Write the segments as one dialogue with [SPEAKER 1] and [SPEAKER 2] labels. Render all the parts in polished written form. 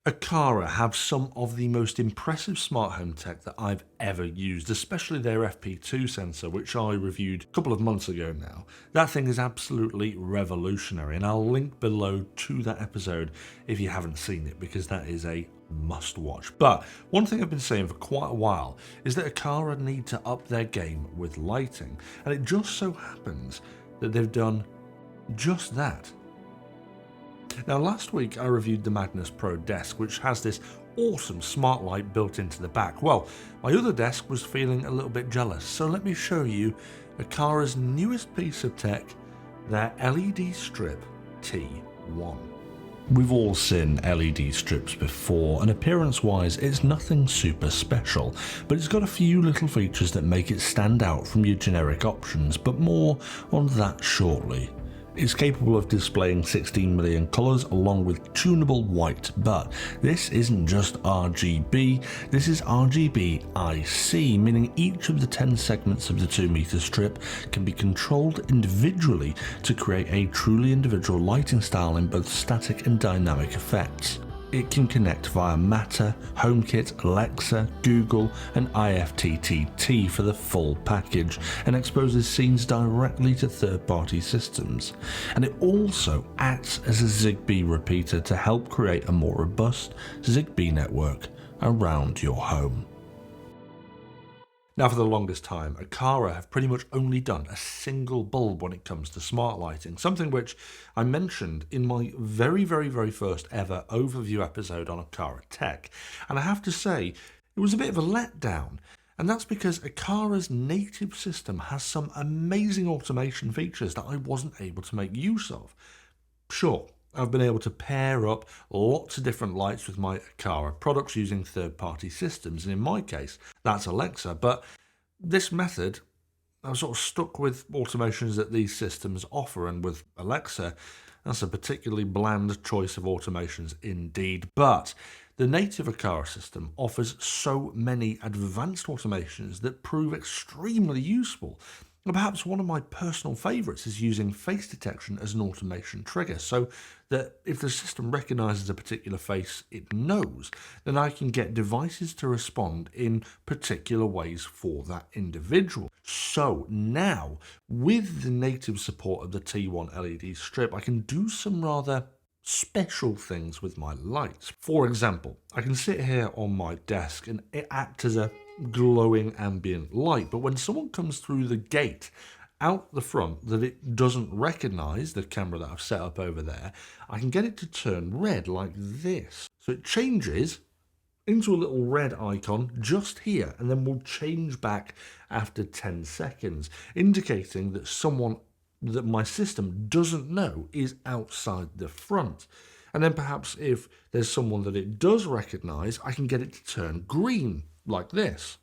[SPEAKER 1] Aqara have some of the most impressive smart home tech that I've ever used, especially their FP2 sensor, which I reviewed a couple of months ago now. That thing is absolutely revolutionary, and I'll link below to that episode if you haven't seen it, because that is a must watch. But one thing I've been saying for quite a while is that Aqara need to up their game with lighting, and it just so happens that they've done just that. Now, last week I reviewed the Magnus Pro desk, which has this awesome smart light built into the back. Well, my other desk was feeling a little bit jealous, so let me show you Aqara's newest piece of tech, their LED Strip T1. We've all seen LED strips before, and appearance-wise it's nothing super special, but it's got a few little features that make it stand out from your generic options, but more on that shortly. It's capable of displaying 16 million colours along with tunable white, but this isn't just RGB, this is RGB IC, meaning each of the 10 segments of the 2-meter strip can be controlled individually to create a truly individual lighting style in both static and dynamic effects. It can connect via Matter, HomeKit, Alexa, Google, and IFTTT for the full package, and exposes scenes directly to third-party systems. And it also acts as a Zigbee repeater to help create a more robust Zigbee network around your home. Now, for the longest time, Aqara have pretty much only done a single bulb when it comes to smart lighting, something which I mentioned in my very first ever overview episode on Aqara Tech. And I have to say, it was a bit of a letdown. And that's because Aqara's native system has some amazing automation features that I wasn't able to make use of. Sure, I've been able to pair up lots of different lights with my Aqara products using third-party systems, and in my case, that's Alexa, but this method, I'm sort of stuck with automations that these systems offer, and with Alexa, that's a particularly bland choice of automations indeed. But the native Aqara system offers so many advanced automations that prove extremely useful. And perhaps one of my personal favourites is using face detection as an automation trigger, so that if the system recognises a particular face it knows, then I can get devices to respond in particular ways for that individual. So now, with the native support of the T1 LED strip, I can do some rather special things with my lights. For example, I can sit here on my desk and it acts as a glowing ambient light, but when someone comes through the gate out the front that it doesn't recognize the camera that I've set up over there, I can get it to turn red like this. So it changes into a little red icon just here, and then will change back after 10 seconds, indicating that someone that my system doesn't know is outside the front. And then perhaps if there's someone that it does recognize, I can get it to turn green like this.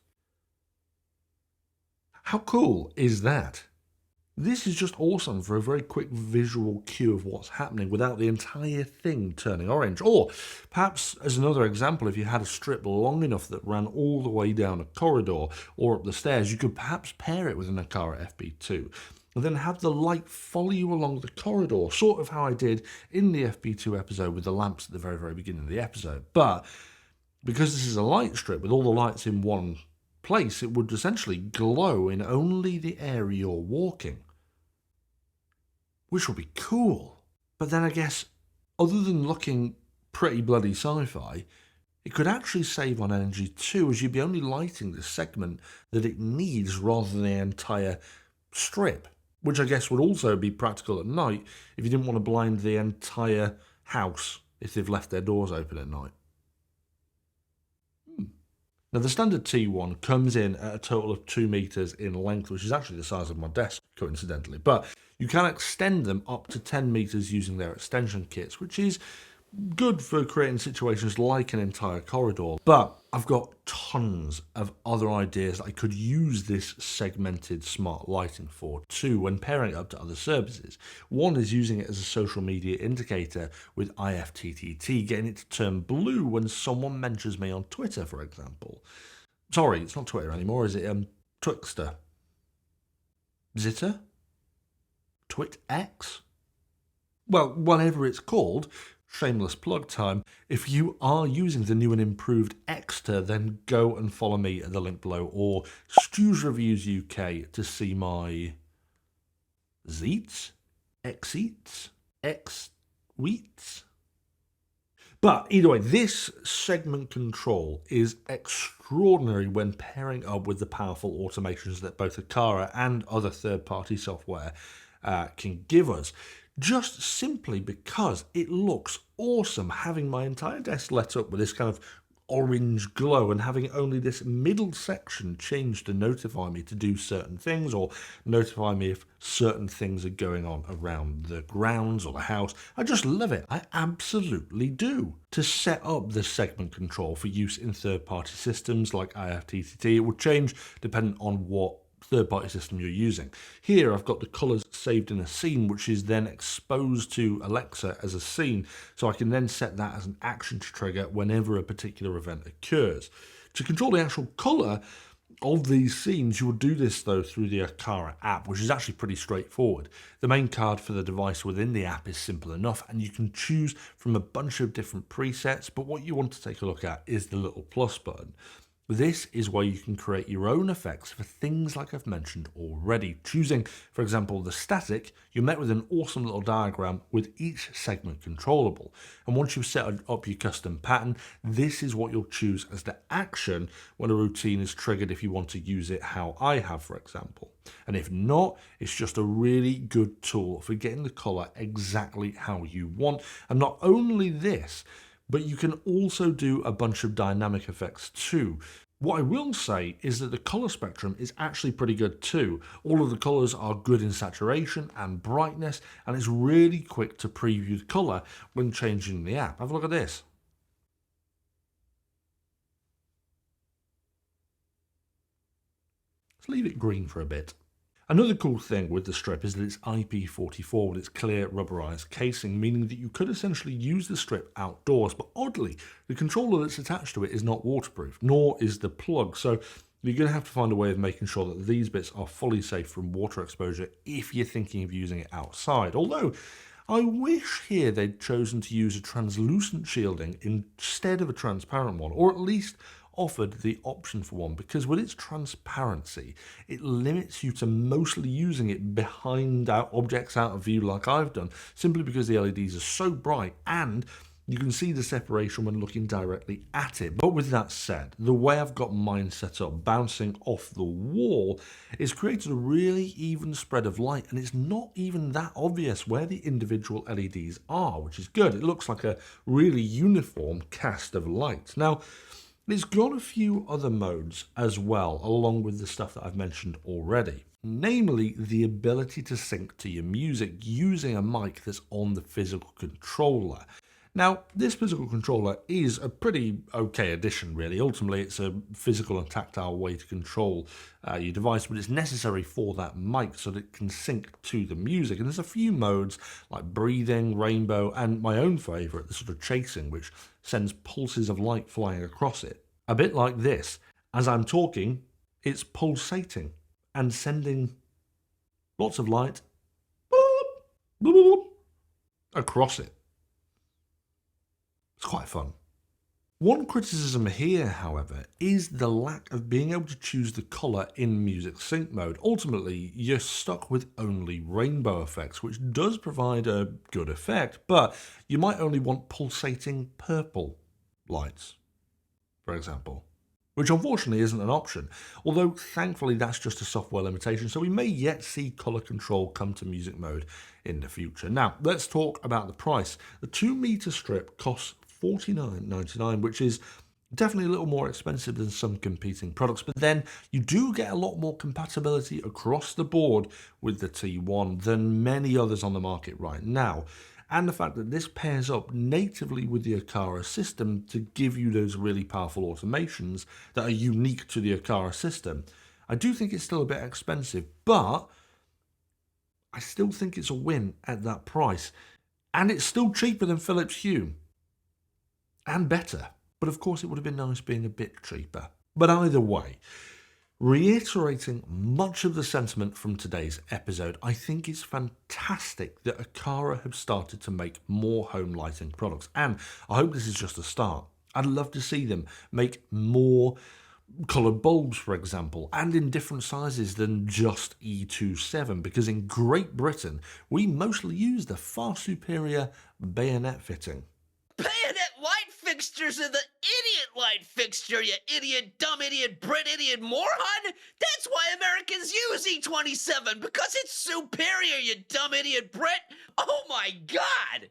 [SPEAKER 1] How cool is that? This is just awesome for a very quick visual cue of what's happening without the entire thing turning orange. Or perhaps, as another example, if you had a strip long enough that ran all the way down a corridor or up the stairs, you could perhaps pair it with an Aqara FP2 and then have the light follow you along the corridor, sort of how I did in the FP2 episode with the lamps at the very beginning of the episode. But because this is a light strip with all the lights in one place, it would essentially glow in only the area you're walking, which would be cool. But then I guess, other than looking pretty bloody sci-fi, it could actually save on energy too, as you'd be only lighting the segment that it needs rather than the entire strip, which I guess would also be practical at night if you didn't want to blind the entire house if they've left their doors open at night. Now, the standard T1 comes in at a total of 2 meters in length, which is actually the size of my desk, coincidentally, but you can extend them up to 10 meters using their extension kits, which is good for creating situations like an entire corridor. But I've got tons of other ideas that I could use this segmented smart lighting for too when pairing it up to other services. One is using it as a social media indicator with IFTTT, getting it to turn blue when someone mentions me on Twitter, for example. Sorry, it's not Twitter anymore, is it? Twixter? Zitter? TwitX? Well, whatever it's called, shameless plug time, if you are using the new and improved Exter, then go and follow me at the link below, or STU'S Reviews UK to see my Zeets? X-Eats? X-Wheats? But either way, this segment control is extraordinary when pairing up with the powerful automations that both Aqara and other third-party software can give us. Just simply because it looks awesome, having my entire desk lit up with this kind of orange glow and having only this middle section changed to notify me to do certain things or notify me if certain things are going on around the grounds or the house. I just love it. I absolutely do. To set up the segment control for use in third-party systems like IFTTT, it will change depending on what third-party system you're using. Here I've got the colours saved in a scene, which is then exposed to Alexa as a scene, so I can then set that as an action to trigger whenever a particular event occurs. To control the actual colour of these scenes, you will do this though through the Aqara app, which is actually pretty straightforward. The main card for the device within the app is simple enough, and you can choose from a bunch of different presets, but what you want to take a look at is the little plus button. This is where you can create your own effects for things like I've mentioned already. Choosing, for example, the static, you're met with an awesome little diagram with each segment controllable. And once you've set up your custom pattern, this is what you'll choose as the action when a routine is triggered if you want to use it how I have, for example. And if not, it's just a really good tool for getting the color exactly how you want. And not only this, but you can also do a bunch of dynamic effects too. What I will say is that the color spectrum is actually pretty good too. All of the colors are good in saturation and brightness, and it's really quick to preview the color when changing the app. Have a look at this. Let's leave it green for a bit. Another cool thing with the strip is that it's IP44 with its clear rubberized casing, meaning that you could essentially use the strip outdoors, but oddly, the controller that's attached to it is not waterproof, nor is the plug, so you're going to have to find a way of making sure that these bits are fully safe from water exposure if you're thinking of using it outside. Although, I wish here they'd chosen to use a translucent shielding instead of a transparent one, or at least offered the option for one, because with its transparency, it limits you to mostly using it behind objects out of view like I've done, simply because the LEDs are so bright and you can see the separation when looking directly at it. But with that said, the way I've got mine set up, bouncing off the wall, is created a really even spread of light, and it's not even that obvious where the individual LEDs are, which is good. It looks like a really uniform cast of light. Now, it's got a few other modes as well, along with the stuff that I've mentioned already. Namely, the ability to sync to your music using a mic that's on the physical controller. Now, this physical controller is a pretty okay addition, really. Ultimately, it's a physical and tactile way to control your device, but it's necessary for that mic so that it can sync to the music. And there's a few modes like breathing, rainbow, and my own favourite, the sort of chasing, which sends pulses of light flying across it. A bit like this. As I'm talking, it's pulsating and sending lots of light across it. It's quite fun. One criticism here, however, is the lack of being able to choose the colour in music sync mode. Ultimately, you're stuck with only rainbow effects, which does provide a good effect, but you might only want pulsating purple lights, for example, which unfortunately isn't an option, although thankfully that's just a software limitation, so we may yet see colour control come to music mode in the future. Now, let's talk about the price. The 2-meter strip costs $49.99, which is definitely a little more expensive than some competing products, but then you do get a lot more compatibility across the board with the T1 than many others on the market right now. And the fact that this pairs up natively with the Aqara system to give you those really powerful automations that are unique to the Aqara system. I do think it's still a bit expensive, but I still think it's a win at that price. And it's still cheaper than Philips Hue. And better. But of course it would have been nice being a bit cheaper. But either way, Reiterating much of the sentiment from today's episode, I think it's fantastic that Aqara have started to make more home lighting products, and I hope this is just a start. I'd love to see them make more coloured bulbs, for example, and in different sizes than just E27, because in Great Britain, we mostly use the far superior bayonet fitting.
[SPEAKER 2] Bayonet light fixtures are the idiot light fixture, you idiot, dumb idiot, Brit idiot moron! That's why Americans use E27, because it's superior, you dumb idiot Brit! Oh my god!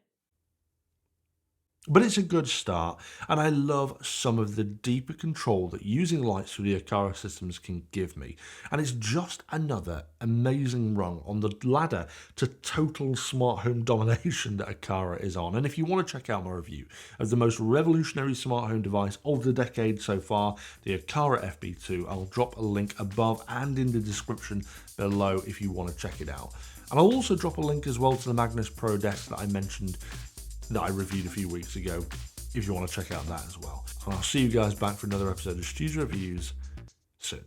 [SPEAKER 1] But it's a good start, and I love some of the deeper control that using lights through the Aqara systems can give me. And it's just another amazing rung on the ladder to total smart home domination that Aqara is on. And if you want to check out my review of the most revolutionary smart home device of the decade so far, the Aqara FB2, I'll drop a link above and in the description below if you want to check it out. And I'll also drop a link as well to the Magnus Pro desk that I mentioned that I reviewed a few weeks ago, if you want to check out that as well. And I'll see you guys back for another episode of STU'S Reviews soon.